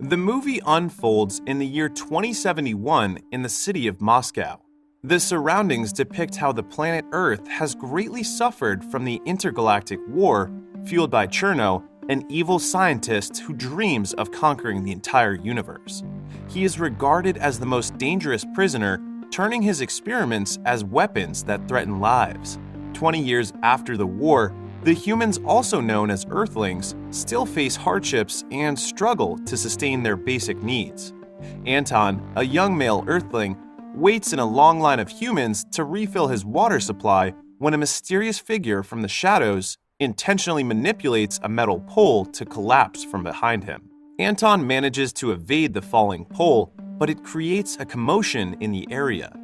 The movie unfolds in the year 2071 in the city of Moscow. The surroundings depict how the planet Earth has greatly suffered from the intergalactic war fueled by Cherno, an evil scientist who dreams of conquering the entire universe. He is regarded as the most dangerous prisoner, turning his experiments as weapons that threaten lives. 20 years after the war, the humans, also known as Earthlings, still face hardships and struggle to sustain their basic needs. Anton, a young male Earthling, waits in a long line of humans to refill his water supply when a mysterious figure from the shadows intentionally manipulates a metal pole to collapse from behind him. Anton manages to evade the falling pole, but it creates a commotion in the area.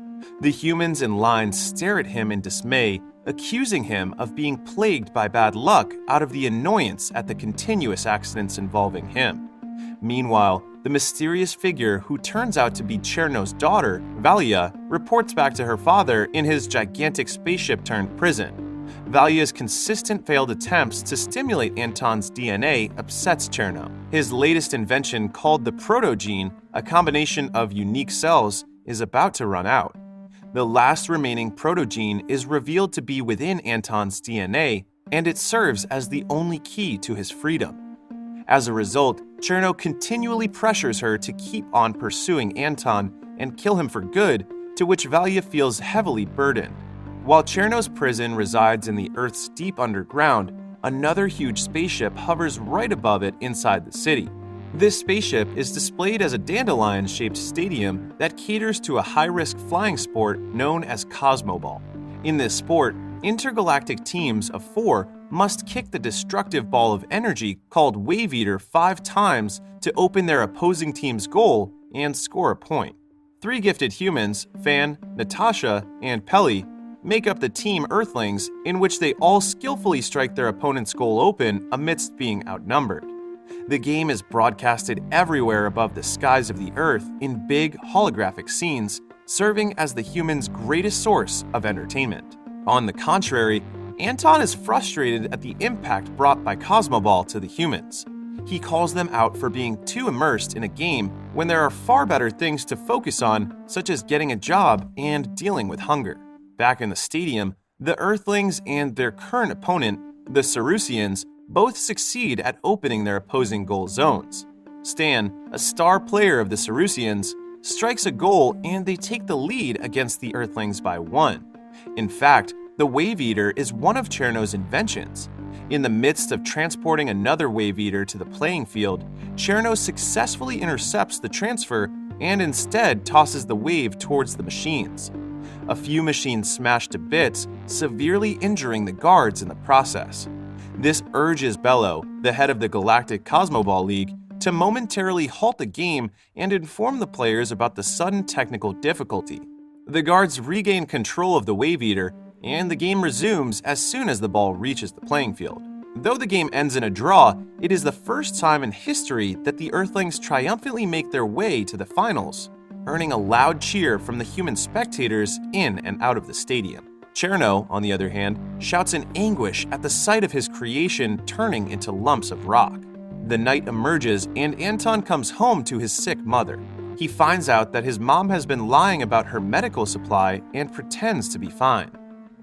The humans in line stare at him in dismay, accusing him of being plagued by bad luck out of the annoyance at the continuous accidents involving him. Meanwhile, the mysterious figure who turns out to be Cherno's daughter, Valia, reports back to her father in his gigantic spaceship-turned-prison. Valia's consistent failed attempts to stimulate Anton's DNA upsets Cherno. His latest invention, called the protogene, a combination of unique cells, is about to run out. The last remaining protogene is revealed to be within Anton's DNA, and it serves as the only key to his freedom. As a result, Cherno continually pressures her to keep on pursuing Anton and kill him for good, to which Valia feels heavily burdened. While Cherno's prison resides in the Earth's deep underground, another huge spaceship hovers right above it inside the city. This spaceship is displayed as a dandelion-shaped stadium that caters to a high-risk flying sport known as Cosmoball. In this sport, intergalactic teams of 4 must kick the destructive ball of energy called Wave Eater 5 times to open their opposing team's goal and score a point. 3 gifted humans, Fan, Natasha, and Pelly, make up the Team Earthlings, in which they all skillfully strike their opponent's goal open amidst being outnumbered. The game is broadcasted everywhere above the skies of the Earth in big holographic scenes, serving as the humans' greatest source of entertainment. On the contrary, Anton is frustrated at the impact brought by Cosmoball to the humans. He calls them out for being too immersed in a game when there are far better things to focus on, such as getting a job and dealing with hunger. Back in the stadium, the Earthlings and their current opponent, the Ferocious, both succeed at opening their opposing goal zones. Stan, a star player of the Ferocious, strikes a goal and they take the lead against the Earthlings by 1. In fact, the Wave Eater is one of Cherno's inventions. In the midst of transporting another Wave Eater to the playing field, Cherno successfully intercepts the transfer and instead tosses the wave towards the machines. A few machines smash to bits, severely injuring the guards in the process. This urges Bello, the head of the Galactic Cosmoball League, to momentarily halt the game and inform the players about the sudden technical difficulty. The guards regain control of the Wave Eater, and the game resumes as soon as the ball reaches the playing field. Though the game ends in a draw, it is the first time in history that the Earthlings triumphantly make their way to the finals, earning a loud cheer from the human spectators in and out of the stadium. Cherno, on the other hand, shouts in anguish at the sight of his creation turning into lumps of rock. The night emerges and Anton comes home to his sick mother. He finds out that his mom has been lying about her medical supply and pretends to be fine.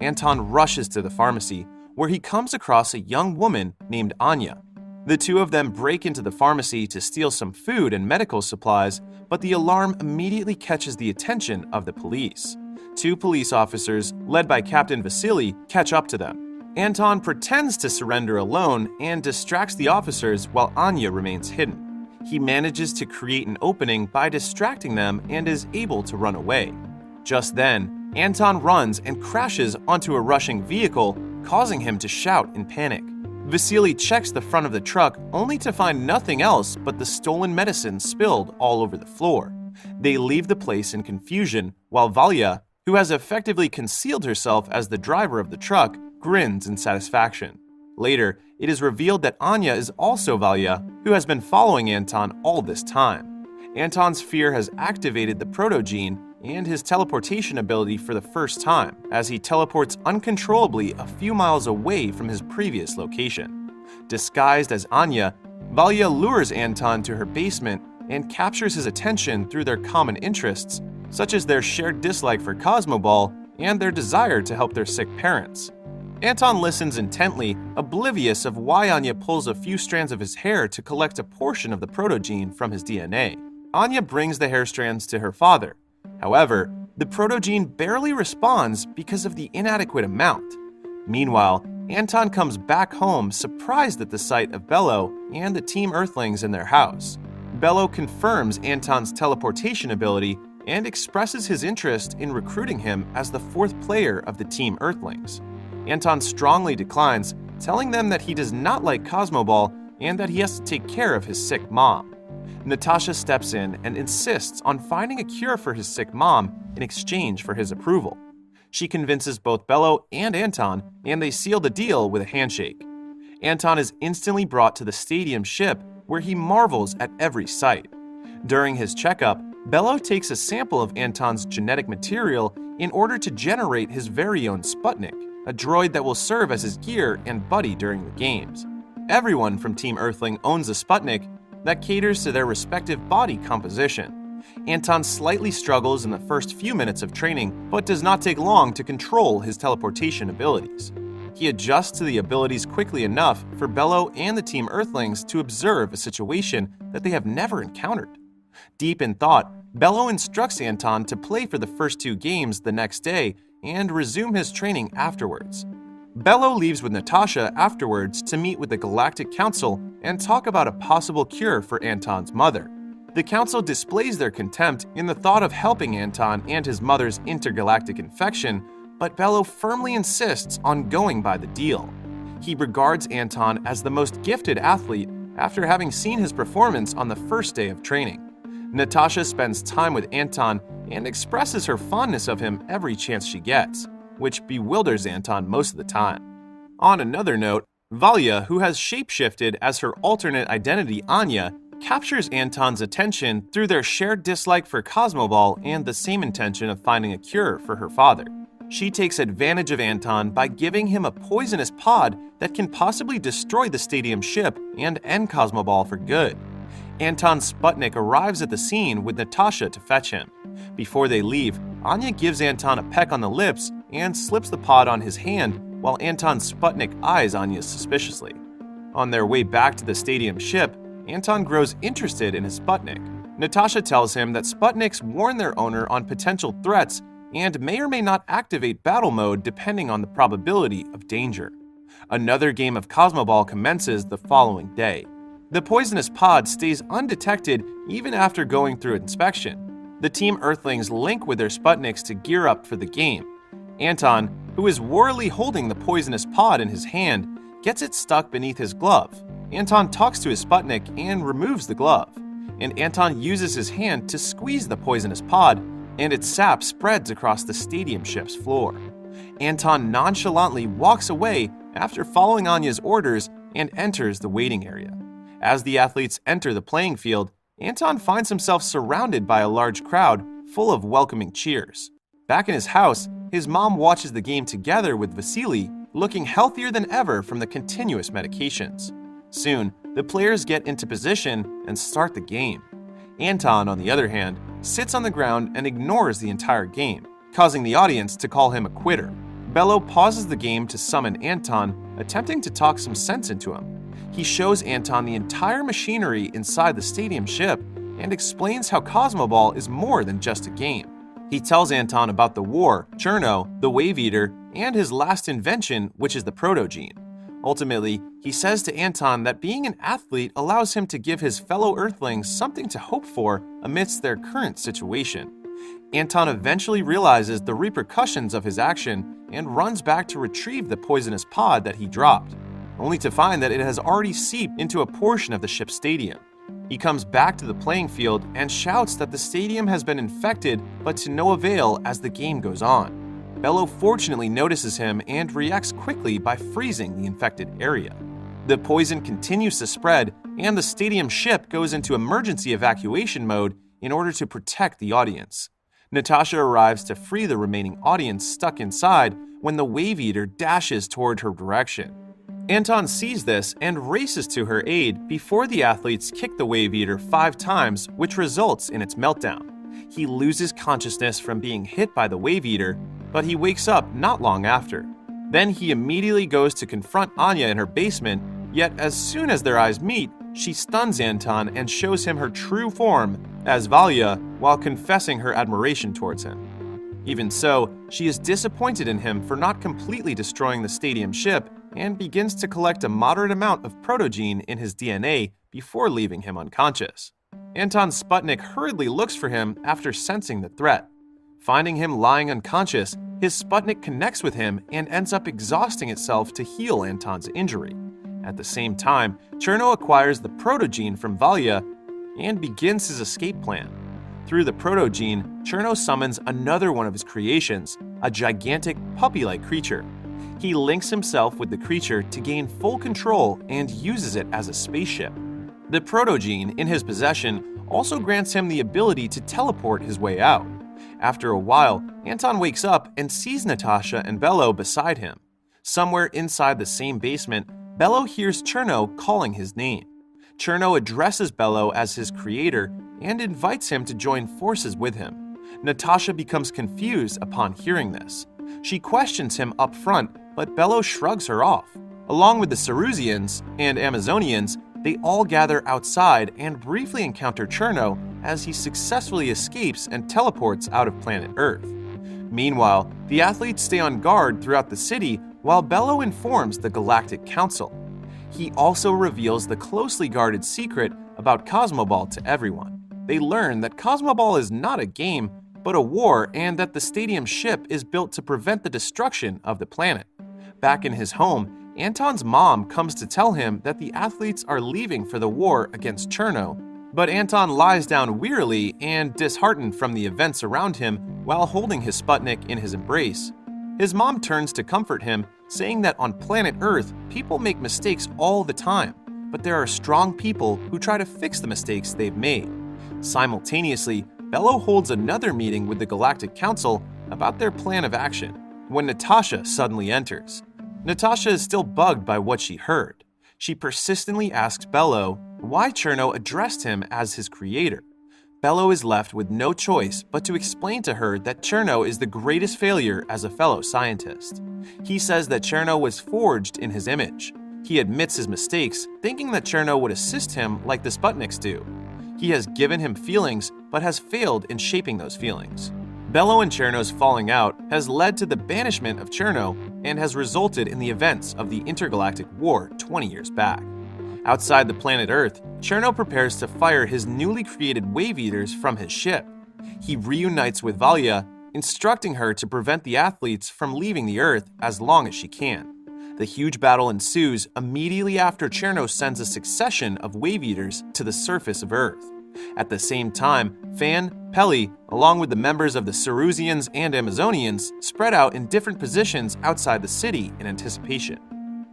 Anton rushes to the pharmacy, where he comes across a young woman named Anya. The two of them break into the pharmacy to steal some food and medical supplies, but the alarm immediately catches the attention of the police. 2 police officers, led by Captain Vasily, catch up to them. Anton pretends to surrender alone and distracts the officers while Anya remains hidden. He manages to create an opening by distracting them and is able to run away. Just then, Anton runs and crashes onto a rushing vehicle, causing him to shout in panic. Vasily checks the front of the truck only to find nothing else but the stolen medicine spilled all over the floor. They leave the place in confusion, while Valia, who has effectively concealed herself as the driver of the truck, grins in satisfaction. Later, it is revealed that Anya is also Valia, who has been following Anton all this time. Anton's fear has activated the protogene and his teleportation ability for the first time, as he teleports uncontrollably a few miles away from his previous location. Disguised as Anya, Valia lures Anton to her basement and captures his attention through their common interests, such as their shared dislike for Cosmoball and their desire to help their sick parents. Anton listens intently, oblivious of why Anya pulls a few strands of his hair to collect a portion of the protogene from his DNA. Anya brings the hair strands to her father. However, the protogene barely responds because of the inadequate amount. Meanwhile, Anton comes back home surprised at the sight of Bello and the Team Earthlings in their house. Bello confirms Anton's teleportation ability and expresses his interest in recruiting him as the fourth player of the Team Earthlings. Anton strongly declines, telling them that he does not like Cosmoball and that he has to take care of his sick mom. Natasha steps in and insists on finding a cure for his sick mom in exchange for his approval. She convinces both Bello and Anton, and they seal the deal with a handshake. Anton is instantly brought to the stadium ship, where he marvels at every sight. During his checkup, Bello takes a sample of Anton's genetic material in order to generate his very own Sputnik, a droid that will serve as his gear and buddy during the games. Everyone from Team Earthling owns a Sputnik that caters to their respective body composition. Anton slightly struggles in the first few minutes of training, but does not take long to control his teleportation abilities. He adjusts to the abilities quickly enough for Bello and the Team Earthlings to observe a situation that they have never encountered. Deep in thought, Bello instructs Anton to play for the first two games the next day and resume his training afterwards. Bello leaves with Natasha afterwards to meet with the Galactic Council and talk about a possible cure for Anton's mother. The Council displays their contempt in the thought of helping Anton and his mother's intergalactic infection, but Bello firmly insists on going by the deal. He regards Anton as the most gifted athlete after having seen his performance on the first day of training. Natasha spends time with Anton and expresses her fondness of him every chance she gets, which bewilders Anton most of the time. On another note, Valia, who has shapeshifted as her alternate identity Anya, captures Anton's attention through their shared dislike for Cosmoball and the same intention of finding a cure for her father. She takes advantage of Anton by giving him a poisonous pod that can possibly destroy the stadium ship and end Cosmoball for good. Anton's Sputnik arrives at the scene with Natasha to fetch him. Before they leave, Anya gives Anton a peck on the lips and slips the pod on his hand while Anton's Sputnik eyes Anya suspiciously. On their way back to the stadium ship, Anton grows interested in his Sputnik. Natasha tells him that Sputniks warn their owner on potential threats and may or may not activate battle mode depending on the probability of danger. Another game of Cosmoball commences the following day. The poisonous pod stays undetected even after going through inspection. The Team Earthlings link with their Sputniks to gear up for the game. Anton, who is warily holding the poisonous pod in his hand, gets it stuck beneath his glove. Anton talks to his Sputnik and removes the glove, and Anton uses his hand to squeeze the poisonous pod, and its sap spreads across the stadium ship's floor. Anton nonchalantly walks away after following Anya's orders and enters the waiting area. As the athletes enter the playing field, Anton finds himself surrounded by a large crowd full of welcoming cheers. Back in his house, his mom watches the game together with Vasily, looking healthier than ever from the continuous medications. Soon, the players get into position and start the game. Anton, on the other hand, sits on the ground and ignores the entire game, causing the audience to call him a quitter. Bello pauses the game to summon Anton, attempting to talk some sense into him. He shows Anton the entire machinery inside the stadium ship and explains how Cosmoball is more than just a game. He tells Anton about the war, Cherno, the Wave Eater, and his last invention, which is the protogene. Ultimately, he says to Anton that being an athlete allows him to give his fellow Earthlings something to hope for amidst their current situation. Anton eventually realizes the repercussions of his action and runs back to retrieve the poisonous pod that he dropped, only to find that it has already seeped into a portion of the ship's stadium. He comes back to the playing field and shouts that the stadium has been infected, but to no avail as the game goes on. Bello fortunately notices him and reacts quickly by freezing the infected area. The poison continues to spread, and the stadium ship goes into emergency evacuation mode in order to protect the audience. Natasha arrives to free the remaining audience stuck inside when the Wave Eater dashes toward her direction. Anton sees this and races to her aid before the athletes kick the Wave Eater 5 times, which results in its meltdown. He loses consciousness from being hit by the Wave Eater, but he wakes up not long after. Then he immediately goes to confront Anya in her basement, yet as soon as their eyes meet, she stuns Anton and shows him her true form as Valia while confessing her admiration towards him. Even so, she is disappointed in him for not completely destroying the stadium ship and begins to collect a moderate amount of protogene in his DNA before leaving him unconscious. Anton's Sputnik hurriedly looks for him after sensing the threat. Finding him lying unconscious, his Sputnik connects with him and ends up exhausting itself to heal Anton's injury. At the same time, Cherno acquires the protogene from Valia and begins his escape plan. Through the protogene, Cherno summons another one of his creations, a gigantic puppy-like creature. He links himself with the creature to gain full control and uses it as a spaceship. The protogene in his possession also grants him the ability to teleport his way out. After a while, Anton wakes up and sees Natasha and Bello beside him. Somewhere inside the same basement, Bello hears Cherno calling his name. Cherno addresses Bello as his creator and invites him to join forces with him. Natasha becomes confused upon hearing this. She questions him up front, but Bello shrugs her off. Along with the Cerusians and Amazonians, they all gather outside and briefly encounter Cherno as he successfully escapes and teleports out of planet Earth. Meanwhile, the athletes stay on guard throughout the city while Bello informs the Galactic Council. He also reveals the closely guarded secret about Cosmoball to everyone. They learn that Cosmoball is not a game, but a war, and that the stadium ship is built to prevent the destruction of the planet. Back in his home, Anton's mom comes to tell him that the athletes are leaving for the war against Cherno, but Anton lies down wearily and disheartened from the events around him while holding his Sputnik in his embrace. His mom turns to comfort him, saying that on planet Earth, people make mistakes all the time, but there are strong people who try to fix the mistakes they've made. Simultaneously, Bello holds another meeting with the Galactic Council about their plan of action, when Natasha suddenly enters. Natasha is still bugged by what she heard. She persistently asks Bello why Cherno addressed him as his creator. Bello is left with no choice but to explain to her that Cherno is the greatest failure as a fellow scientist. He says that Cherno was forged in his image. He admits his mistakes, thinking that Cherno would assist him like the Sputniks do. He has given him feelings, but has failed in shaping those feelings. Bello and Cherno's falling out has led to the banishment of Cherno and has resulted in the events of the Intergalactic War 20 years back. Outside the planet Earth, Cherno prepares to fire his newly created Wave Eaters from his ship. He reunites with Valia, instructing her to prevent the athletes from leaving the Earth as long as she can. The huge battle ensues immediately after Cherno sends a succession of Wave Eaters to the surface of Earth. At the same time, Fan, Peli, along with the members of the Cerusians and Amazonians, spread out in different positions outside the city in anticipation.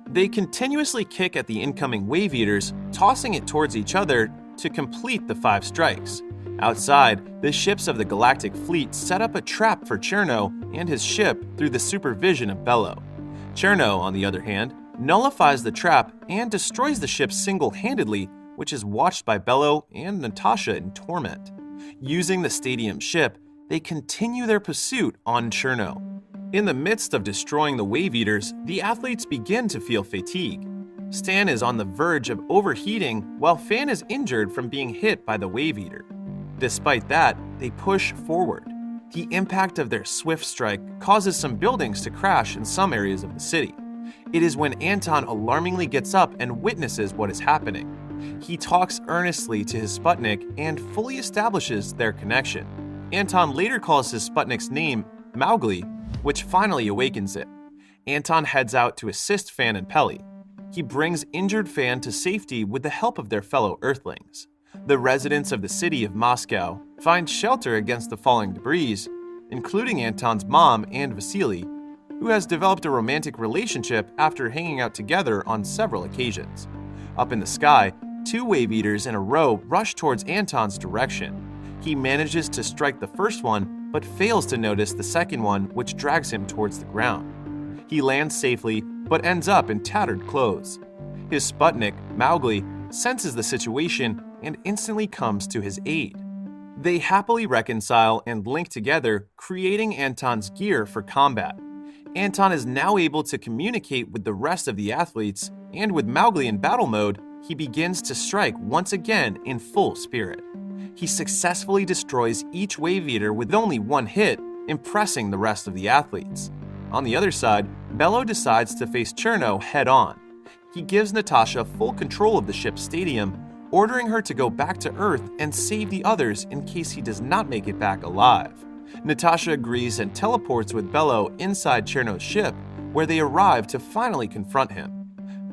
They continuously kick at the incoming Wave Eaters, tossing it towards each other to complete the 5 strikes. Outside, the ships of the Galactic Fleet set up a trap for Cherno and his ship through the supervision of Bello. Cherno, on the other hand, nullifies the trap and destroys the ship single-handedly, which is watched by Bello and Natasha in torment. Using the stadium ship, they continue their pursuit on Cherno. In the midst of destroying the Wave Eaters, the athletes begin to feel fatigue. Stan is on the verge of overheating while Fan is injured from being hit by the Wave Eater. Despite that, they push forward. The impact of their swift strike causes some buildings to crash in some areas of the city. It is when Anton alarmingly gets up and witnesses what is happening. He talks earnestly to his Sputnik and fully establishes their connection. Anton later calls his Sputnik's name Mowgli, which finally awakens it. Anton heads out to assist Fan and Peli. He brings injured Fan to safety with the help of their fellow Earthlings. The residents of the city of Moscow find shelter against the falling debris, including Anton's mom and Vasily, who has developed a romantic relationship after hanging out together on several occasions. Up in the sky, 2 Wave Eaters in a row rush towards Anton's direction. He manages to strike the first one, but fails to notice the second one, which drags him towards the ground. He lands safely, but ends up in tattered clothes. His Sputnik, Mowgli, senses the situation and instantly comes to his aid. They happily reconcile and link together, creating Anton's gear for combat. Anton is now able to communicate with the rest of the athletes, and with Mowgli in battle mode, he begins to strike once again in full spirit. He successfully destroys each Wave Eater with only one hit, impressing the rest of the athletes. On the other side, Bello decides to face Cherno head-on. He gives Natasha full control of the ship's stadium, ordering her to go back to Earth and save the others in case he does not make it back alive. Natasha agrees and teleports with Bello inside Cherno's ship, where they arrive to finally confront him.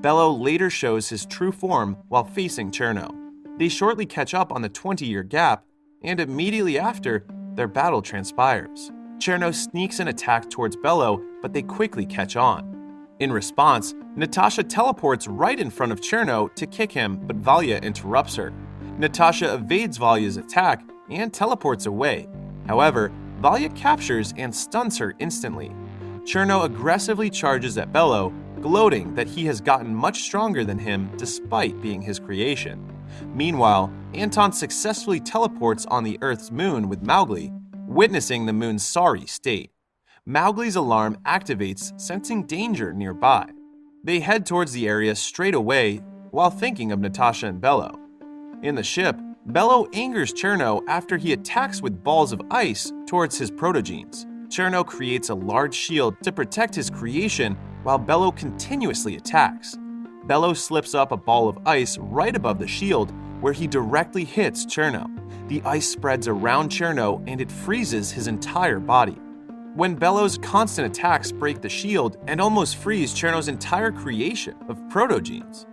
Bello later shows his true form while facing Cherno. They shortly catch up on the 20-year gap, and immediately after, their battle transpires. Cherno sneaks an attack towards Bello, but they quickly catch on. In response, Natasha teleports right in front of Cherno to kick him, but Valya interrupts her. Natasha evades Valya's attack and teleports away. However, Valya captures and stuns her instantly. Cherno aggressively charges at Bello, gloating that he has gotten much stronger than him despite being his creation. Meanwhile, Anton successfully teleports on the Earth's moon with Mowgli, witnessing the moon's sorry state. Mowgli's alarm activates, sensing danger nearby. They head towards the area straight away while thinking of Natasha and Bello. In the ship, Bello angers Cherno after he attacks with balls of ice towards his protogenes. Cherno creates a large shield to protect his creation while Bello continuously attacks. Bello slips up a ball of ice right above the shield, where he directly hits Cherno. The ice spreads around Cherno and it freezes his entire body. When Bello's constant attacks break the shield and almost freeze Cherno's entire creation of protogenes,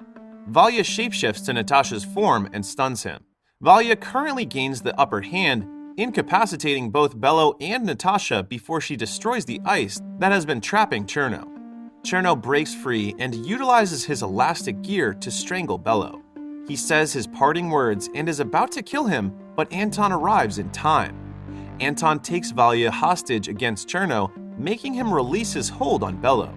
Valya shapeshifts to Natasha's form and stuns him. Valya currently gains the upper hand, incapacitating both Bello and Natasha before she destroys the ice that has been trapping Cherno. Cherno breaks free and utilizes his elastic gear to strangle Bello. He says his parting words and is about to kill him, but Anton arrives in time. Anton takes Valya hostage against Cherno, making him release his hold on Bello.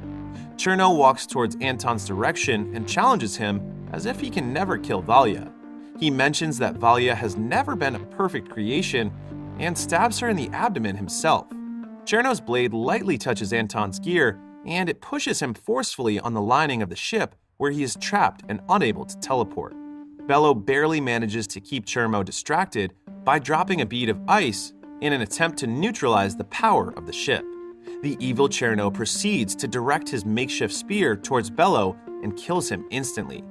Cherno walks towards Anton's direction and challenges him as if he can never kill Valya. He mentions that Valya has never been a perfect creation and stabs her in the abdomen himself. Cherno's blade lightly touches Anton's gear, and it pushes him forcefully on the lining of the ship, where he is trapped and unable to teleport. Bello barely manages to keep Cherno distracted by dropping a bead of ice in an attempt to neutralize the power of the ship. The evil Cherno proceeds to direct his makeshift spear towards Bello and kills him instantly.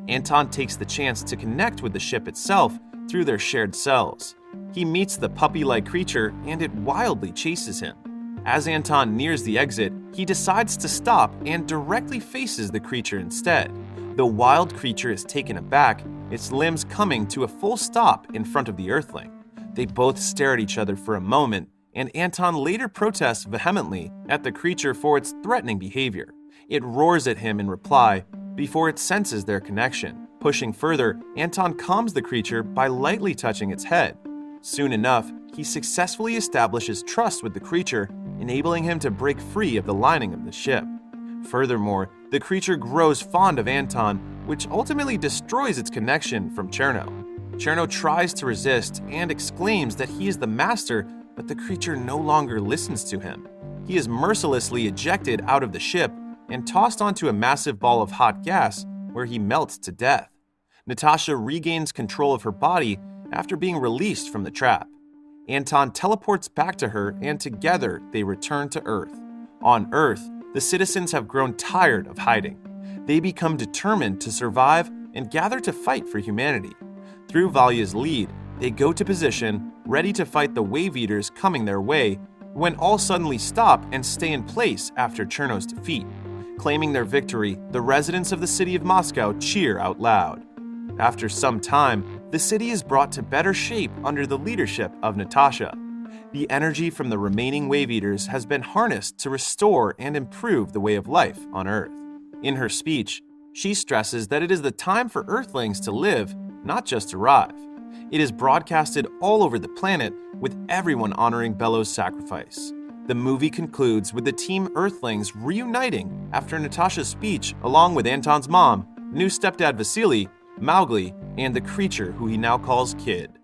Anton takes the chance to connect with the ship itself through their shared cells. He meets the puppy-like creature and it wildly chases him. As Anton nears the exit, he decides to stop and directly faces the creature instead. The wild creature is taken aback, its limbs coming to a full stop in front of the Earthling. They both stare at each other for a moment, and Anton later protests vehemently at the creature for its threatening behavior. It roars at him in reply before it senses their connection. Pushing further, Anton calms the creature by lightly touching its head. Soon enough, he successfully establishes trust with the creature, enabling him to break free of the lining of the ship. Furthermore, the creature grows fond of Anton, which ultimately destroys its connection from Cherno. Cherno tries to resist and exclaims that he is the master, but the creature no longer listens to him. He is mercilessly ejected out of the ship and tossed onto a massive ball of hot gas, where he melts to death. Natasha regains control of her body after being released from the trap. Anton teleports back to her, and together they return to Earth. On Earth, the citizens have grown tired of hiding. They become determined to survive and gather to fight for humanity. Through Valya's lead, they go to position, ready to fight the Wave Eaters coming their way, when all suddenly stop and stay in place after Cherno's defeat. Claiming their victory, the residents of the city of Moscow cheer out loud. After some time, the city is brought to better shape under the leadership of Natasha. The energy from the remaining Wave Eaters has been harnessed to restore and improve the way of life on Earth. In her speech, she stresses that it is the time for Earthlings to live, not just survive. It is broadcasted all over the planet, with everyone honoring Bello's sacrifice. The movie concludes with the Team Earthlings reuniting after Natasha's speech along with Anton's mom, new stepdad Vasily, Mowgli, and the creature who he now calls Kid.